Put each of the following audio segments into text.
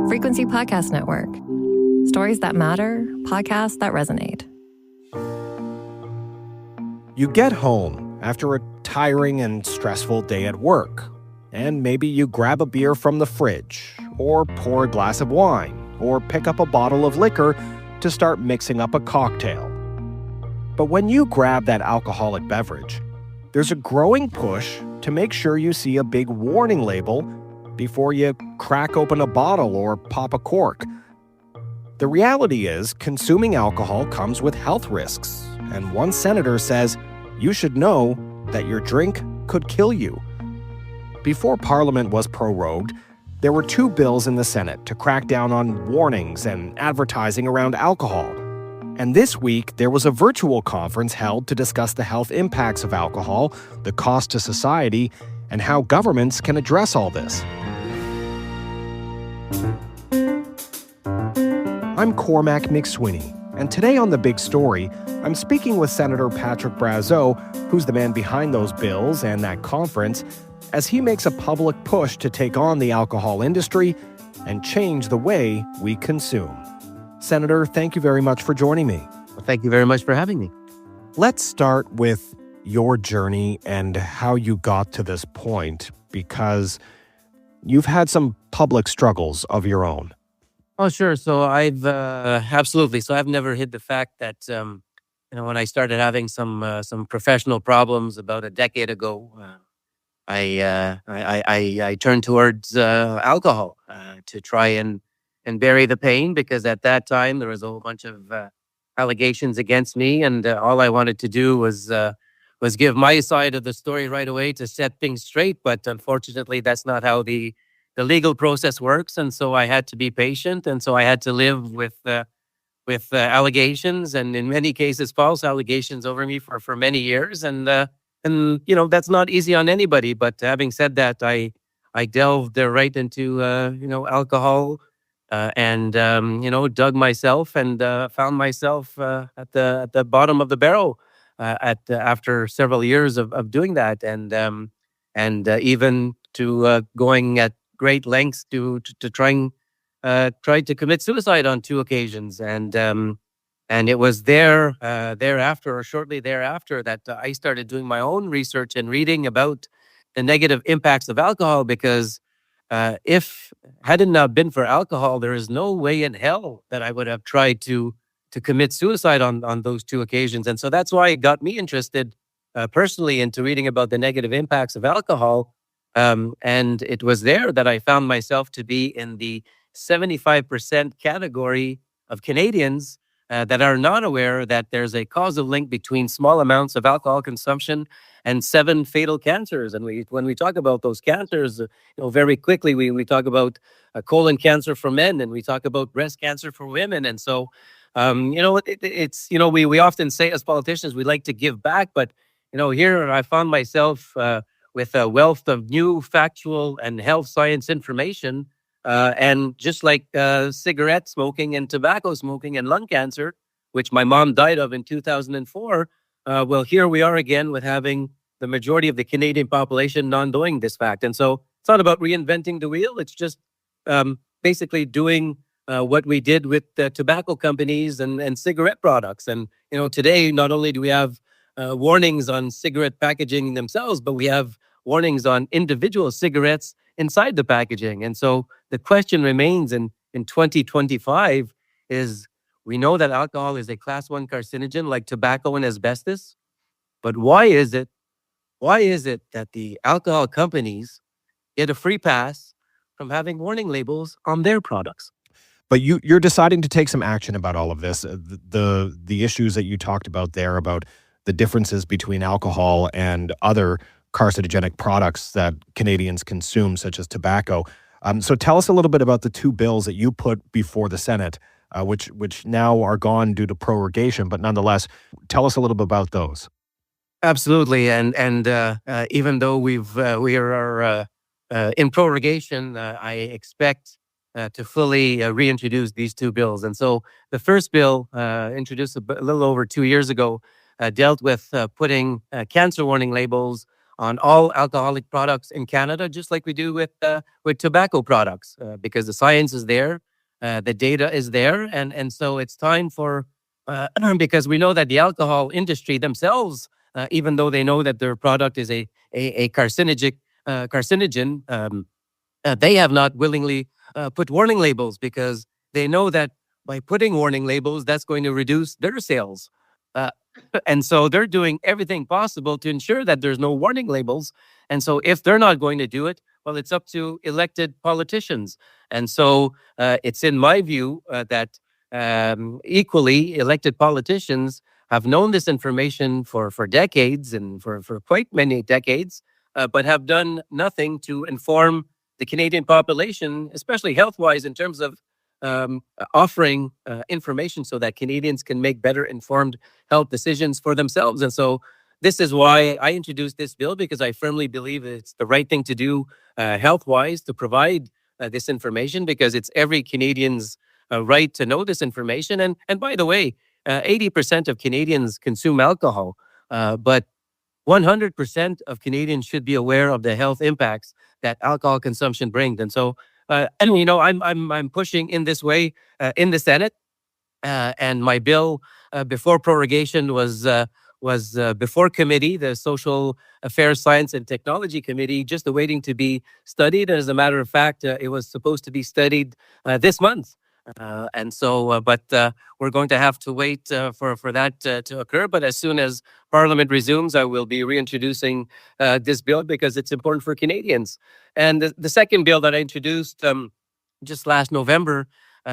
Frequency Podcast Network. Stories that matter, podcasts that resonate. You get home after a tiring and stressful day at work, and maybe you grab a beer from the fridge, or pour a glass of wine, or pick up a bottle of liquor to start mixing up a cocktail. But when you grab that alcoholic beverage, there's a growing push to make sure you see a big warning label before you crack open a bottle or pop a cork. The reality is, consuming alcohol comes with health risks, and one senator says you should know that your drink could kill you. Before Parliament was prorogued, there were 2 bills in the Senate to crack down on warnings and advertising around alcohol. And this week, there was a virtual conference held to discuss the health impacts of alcohol, the cost to society, and how governments can address all this. I'm Cormac Mac Sweeney, and today on The Big Story, I'm speaking with Senator Patrick Brazeau, who's the man behind those bills and that conference, as he makes a public push to take on the alcohol industry and change the way we consume. Senator, thank you very much for joining me. Well, thank you very much for having me. Let's start with your journey and how you got to this point, because you've had some public struggles of your own. Oh, sure. So I've absolutely. So I've never hid the fact that when I started having some professional problems about a decade ago, I turned towards alcohol to try and bury the pain, because at that time there was a whole bunch of allegations against me, and all I wanted to do was give my side of the story right away to set things straight. But unfortunately, that's not how the legal process works, and so I had to be patient, and so I had to live with allegations, and in many cases false allegations over me for many years, and that's not easy on anybody. But having said that, I delved right into alcohol. And dug myself and found myself at the bottom of the barrel after several years of doing that, and even to going at great lengths to try to commit suicide on 2 occasions, and it was thereafter, or shortly thereafter, that I started doing my own research and reading about the negative impacts of alcohol, because if had it not been for alcohol, there is no way in hell that I would have tried to commit suicide on those 2 occasions. And so that's why it got me interested personally into reading about the negative impacts of alcohol. And it was there that I found myself to be in the 75% category of Canadians that are not aware that there's a causal link between small amounts of alcohol consumption and 7 fatal cancers. And when we talk about those cancers, very quickly we talk about colon cancer for men, and we talk about breast cancer for women. And so, we often say as politicians we like to give back, but here I found myself with a wealth of new factual and health science information, and just like cigarette smoking and tobacco smoking and lung cancer, which my mom died of in 2004. Well, here we are again with having the majority of the Canadian population non-knowing this fact. And so it's not about reinventing the wheel. It's just basically doing what we did with tobacco companies and cigarette products. And, today, not only do we have warnings on cigarette packaging themselves, but we have warnings on individual cigarettes inside the packaging. And so the question remains in 2025 is, we know that alcohol is a class 1 carcinogen like tobacco and asbestos, but why is it that the alcohol companies get a free pass from having warning labels on their products? But you're deciding to take some action about all of this. The issues that you talked about there, about the differences between alcohol and other carcinogenic products that Canadians consume, such as tobacco. So tell us a little bit about the 2 bills that you put before the Senate, which now are gone due to prorogation, but nonetheless, tell us a little bit about those. Absolutely, and even though we are in prorogation, I expect to fully reintroduce these 2 bills. And so the first bill, introduced a little over 2 years ago, dealt with putting cancer warning labels on all alcoholic products in Canada, just like we do with tobacco products, because the science is there, the data is there, and so it's time for because we know that the alcohol industry themselves, even though they know that their product is a carcinogen, they have not willingly put warning labels because they know that by putting warning labels, that's going to reduce their sales. Uh, and so they're doing everything possible to ensure that there's no warning labels. And so if they're not going to do it, well, it's up to elected politicians. And so it's in my view that equally elected politicians have known this information for decades and for quite many decades, but have done nothing to inform the Canadian population, especially health-wise, in terms of offering information so that Canadians can make better informed health decisions for themselves. And so this is why I introduced this bill, because I firmly believe it's the right thing to do health-wise, to provide this information, because it's every Canadian's right to know this information. And by the way, 80% of Canadians consume alcohol, but 100% of Canadians should be aware of the health impacts that alcohol consumption brings. And so, and I'm pushing in this way in the Senate, and my bill before prorogation was before committee, the Social Affairs, Science and Technology Committee, just awaiting to be studied. And as a matter of fact, it was supposed to be studied this month. And so, but we're going to have to wait for that to occur. But as soon as Parliament resumes, I will be reintroducing this bill because it's important for Canadians. And the second bill that I introduced just last November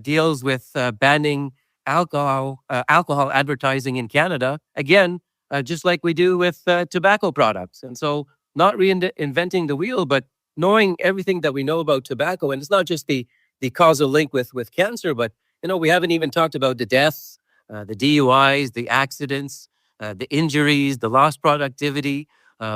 deals with banning alcohol advertising in Canada. Again, just like we do with tobacco products. And so, not reinventing the wheel, but knowing everything that we know about tobacco. And it's not just the causal link with cancer, but we haven't even talked about the deaths, the DUIs, the accidents, the injuries, the lost productivity.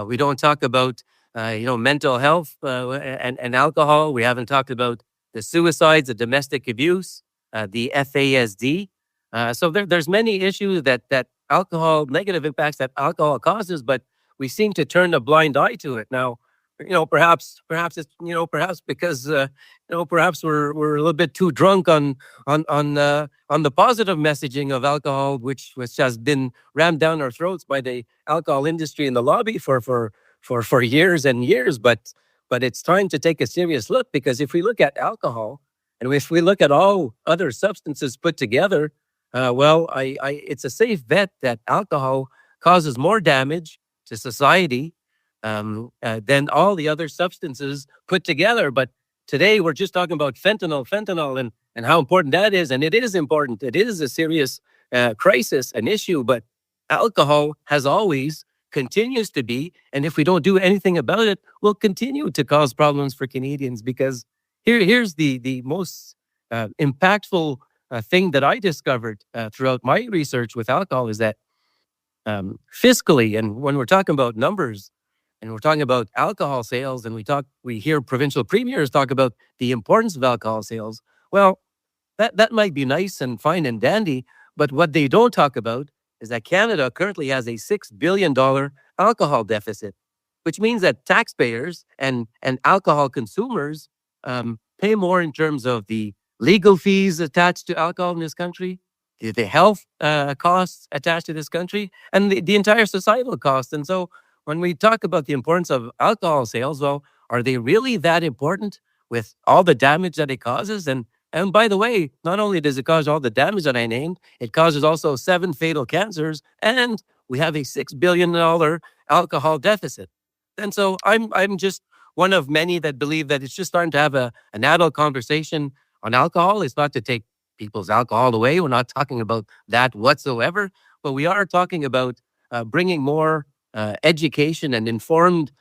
We don't talk about mental health and alcohol. We haven't talked about the suicides, the domestic abuse, the FASD. So there's many issues that alcohol, negative impacts that alcohol causes, but we seem to turn a blind eye to it now. Perhaps it's perhaps because perhaps we're a little bit too drunk on the positive messaging of alcohol, which has been rammed down our throats by the alcohol industry and the lobby for years and years. But it's time to take a serious look, because if we look at alcohol and if we look at all other substances put together, it's a safe bet that alcohol causes more damage to society than all the other substances put together. But today we're just talking about fentanyl and how important that is. And it is important. It is a serious crisis, an issue, but alcohol has always, continues to be, and if we don't do anything about it, will continue to cause problems for Canadians. Because here's the most impactful thing that I discovered throughout my research with alcohol is that fiscally, and when we're talking about numbers, and we're talking about alcohol sales, and we hear provincial premiers talk about the importance of alcohol sales. Well, that might be nice and fine and dandy, but what they don't talk about is that Canada currently has a $6 billion alcohol deficit, which means that taxpayers and alcohol consumers pay more in terms of the legal fees attached to alcohol in this country, the health costs attached to this country, and the entire societal cost. And so when we talk about the importance of alcohol sales, well, are they really that important with all the damage that it causes? And by the way, not only does it cause all the damage that I named, it causes also 7 fatal cancers, and we have a $6 billion alcohol deficit. And so I'm just one of many that believe that it's just starting to have an adult conversation on alcohol. It's not to take people's alcohol away. We're not talking about that whatsoever, but we are talking about bringing more education and informed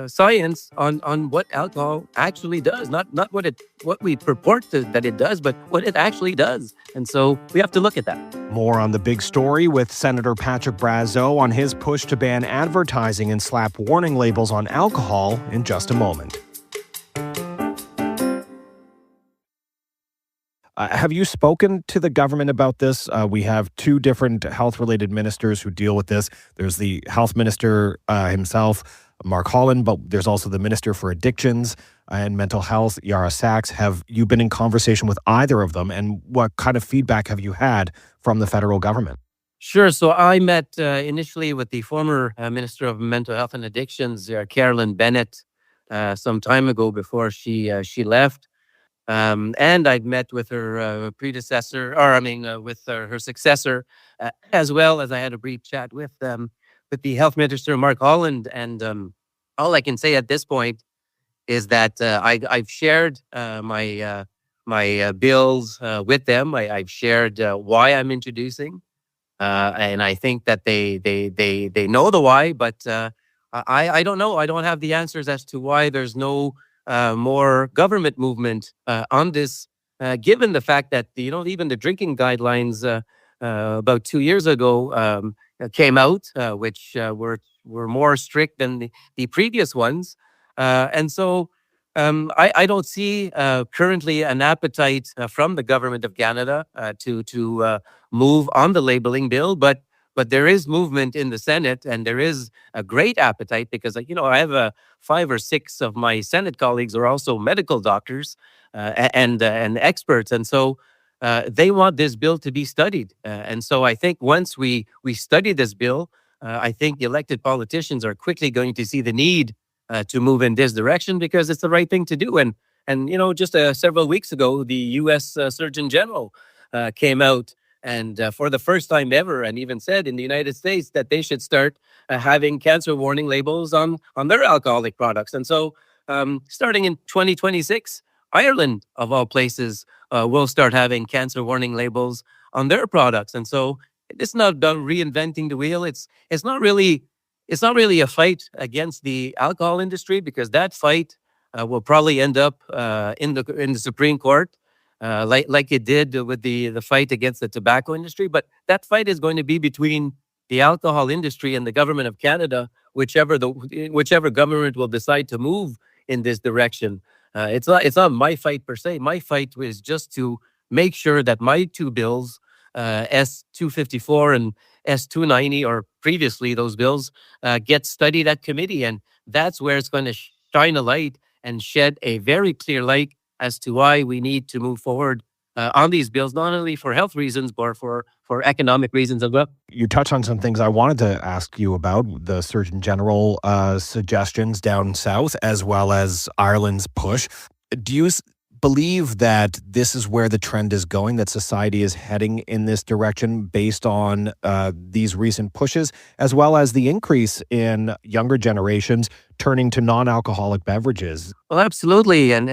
science on what alcohol actually does, not what we purport that it does, but what it actually does. And so we have to look at that. More on the big story with Senator Patrick Brazeau on his push to ban advertising and slap warning labels on alcohol in just a moment. Have you spoken to the government about this? We have two different health-related ministers who deal with this. There's the health minister himself, Mark Holland, but there's also the minister for addictions and mental health, Yara Sachs. Have you been in conversation with either of them, and what kind of feedback have you had from the federal government? Sure. So I met initially with the former Minister of Mental Health and Addictions, Carolyn Bennett, some time ago before she left. And I'd met with her predecessor, or I mean, with her successor, as well as I had a brief chat with the health minister, Mark Holland. And all I can say at this point is that I've shared my bills with them. I've shared why I'm introducing. And I think that they know the why, but I don't know. I don't have the answers as to why there's no more government movement on this, given the fact that even the drinking guidelines about 2 years ago came out, which were more strict than the previous ones, and so. I don't see currently an appetite from the government of Canada to move on the labeling bill, but there is movement in the Senate, and there is a great appetite because I have 5 or 6 of my Senate colleagues are also medical doctors and experts, and so they want this bill to be studied. And so I think once we study this bill, I think elected politicians are quickly going to see the need to move in this direction because it's the right thing to do. And just several weeks ago, the U.S. Surgeon General came out and for the first time ever, and even said in the United States that they should start having cancer warning labels on their alcoholic products. And so, starting in 2026, Ireland, of all places, will start having cancer warning labels on their products. And so, it's not about reinventing the wheel. It's not really a fight against the alcohol industry because that fight will probably end up in the Supreme Court, like it did with the fight against the tobacco industry. But that fight is going to be between the alcohol industry and the government of Canada, whichever government will decide to move in this direction. It's not my fight per se. My fight is just to make sure that my two bills, S-254 and S-290, or previously those bills, get studied at committee. And that's where it's going to shine a light and shed a very clear light as to why we need to move forward on these bills, not only for health reasons, but for economic reasons as well. You touched on some things I wanted to ask you about, the Surgeon General suggestions down south, as well as Ireland's push. Do you believe that this is where the trend is going, that society is heading in this direction based on these recent pushes, as well as the increase in younger generations turning to non-alcoholic beverages? Well, absolutely, and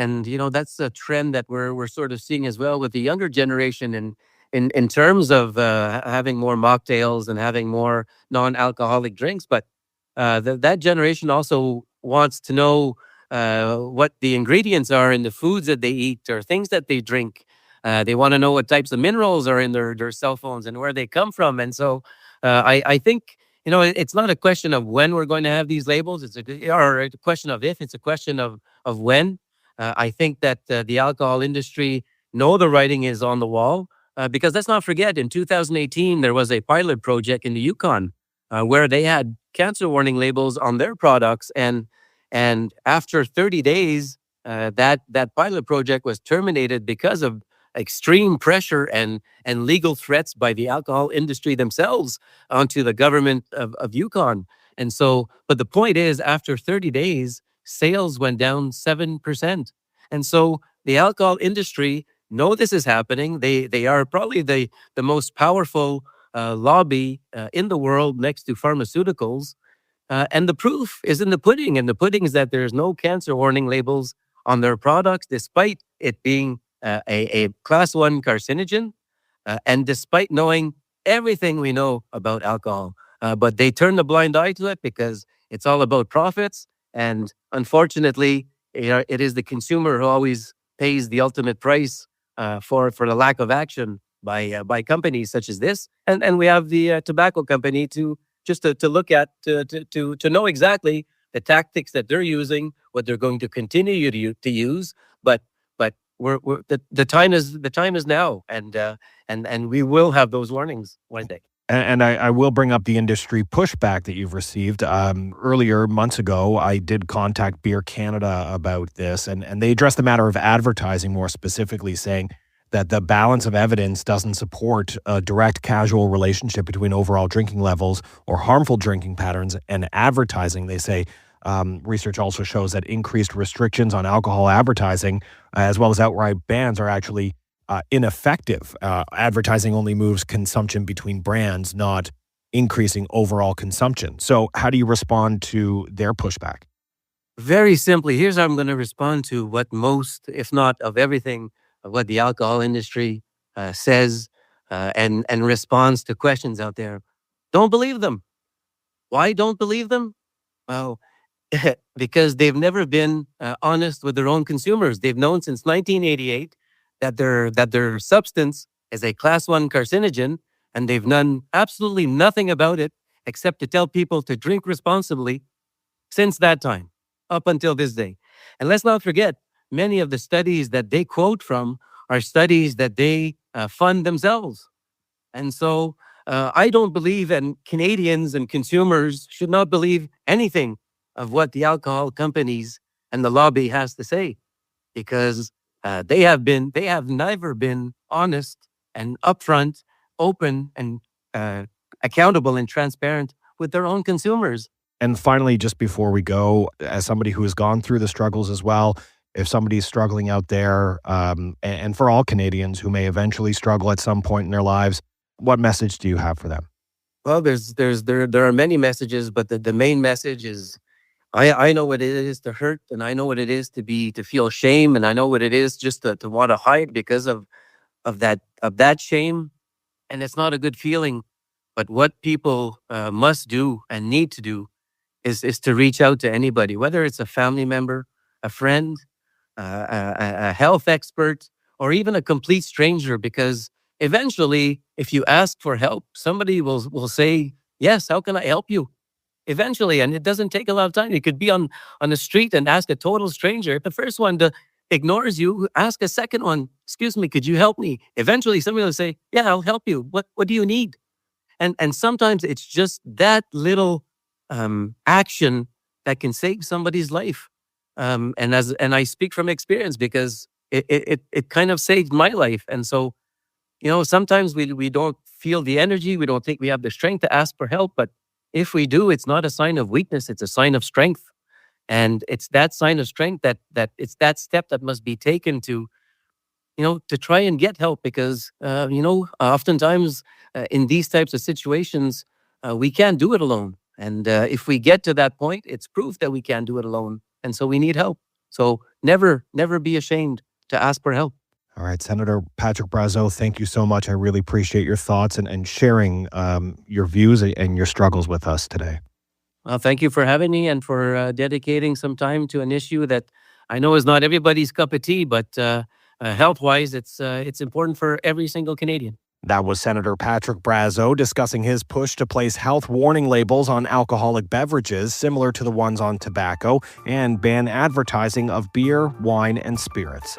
that's a trend that we're sort of seeing as well with the younger generation, and in terms of having more mocktails and having more non-alcoholic drinks. But that generation also wants to know what the ingredients are in the foods that they eat or things that they drink. They want to know what types of minerals are in their cell phones and where they come from. And so I think, it's not a question of when we're going to have these labels. It's or a question of if. It's a question of when. I think that the alcohol industry know the writing is on the wall because let's not forget, in 2018, there was a pilot project in the Yukon where they had cancer warning labels on their products. And after 30 days, that pilot project was terminated because of extreme pressure and legal threats by the alcohol industry themselves onto the government of Yukon. And so, but the point is, after 30 days, sales went down 7%. And so the alcohol industry know this is happening. They are probably the most powerful lobby in the world next to pharmaceuticals. And the proof is in the pudding. And the pudding is that there's no cancer warning labels on their products, despite it being a class 1 carcinogen, and despite knowing everything we know about alcohol. But they turn the blind eye to it because it's all about profits. And unfortunately, it is the consumer who always pays the ultimate price for the lack of action by companies such as this. And we have the tobacco company to look at, to know exactly the tactics that they're using, what they're going to continue to use. But the time is now, and we will have those warnings one day. And I will bring up the industry pushback that you've received. Earlier, months ago, I did contact Beer Canada about this, and they addressed the matter of advertising more specifically, saying that the balance of evidence doesn't support a direct causal relationship between overall drinking levels or harmful drinking patterns and advertising. They say research also shows that increased restrictions on alcohol advertising, as well as outright bans, are actually ineffective. Advertising only moves consumption between brands, not increasing overall consumption. So how do you respond to their pushback? Very simply, here's how I'm going to respond to what most, if not of everything, of what the alcohol industry says and responds to questions out there. Don't believe them. Why don't believe them? Well, because they've never been honest with their own consumers. They've known since 1988 that their substance is a class 1 carcinogen, and they've done absolutely nothing about it except to tell people to drink responsibly since that time up until this day. And let's not forget, many of the studies that they quote from are studies that they fund themselves. And so I don't believe, and Canadians and consumers should not believe anything of what the alcohol companies and the lobby has to say, because they have never been honest and upfront, open and accountable and transparent with their own consumers. And finally, just before we go, as somebody who has gone through the struggles as well, if somebody's struggling out there, and for all Canadians who may eventually struggle at some point in their lives, what message do you have for them? Well, there are many messages, but the main message is, I know what it is to hurt, and I know what it is to feel shame, and I know what it is just to want to hide because of that shame, and it's not a good feeling. But what people must do and need to do is to reach out to anybody, whether it's a family member, a friend, a health expert, or even a complete stranger, because eventually, if you ask for help, somebody will say, yes, how can I help you? Eventually, and it doesn't take a lot of time. You could be on the street and ask a total stranger. If the first one ignores you, ask a second one, excuse me, could you help me? Eventually, somebody will say, yeah, I'll help you. What do you need? And sometimes it's just that little action that can save somebody's life. And I speak from experience, because it kind of saved my life. And so, sometimes we don't feel the energy. We don't think we have the strength to ask for help. But if we do, it's not a sign of weakness. It's a sign of strength. And it's that sign of strength that it's that step that must be taken to try and get help. Because, oftentimes in these types of situations, we can't do it alone. And if we get to that point, it's proof that we can't do it alone. And so we need help. So never be ashamed to ask for help. All right, Senator Patrick Brazeau, thank you so much. I really appreciate your thoughts and sharing your views and your struggles with us today. Well, thank you for having me and for dedicating some time to an issue that I know is not everybody's cup of tea, but health-wise, it's important for every single Canadian. That was Senator Patrick Brazeau discussing his push to place health warning labels on alcoholic beverages similar to the ones on tobacco and ban advertising of beer, wine, and spirits.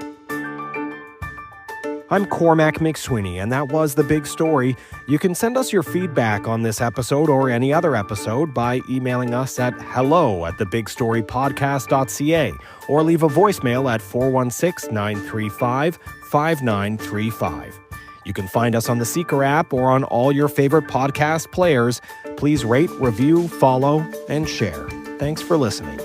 I'm Cormac Mac Sweeney, and that was The Big Story. You can send us your feedback on this episode or any other episode by emailing us at hello@thebigstorypodcast.ca or leave a voicemail at 416-935-5935. You can find us on the Seeker app or on all your favorite podcast players. Please rate, review, follow, and share. Thanks for listening.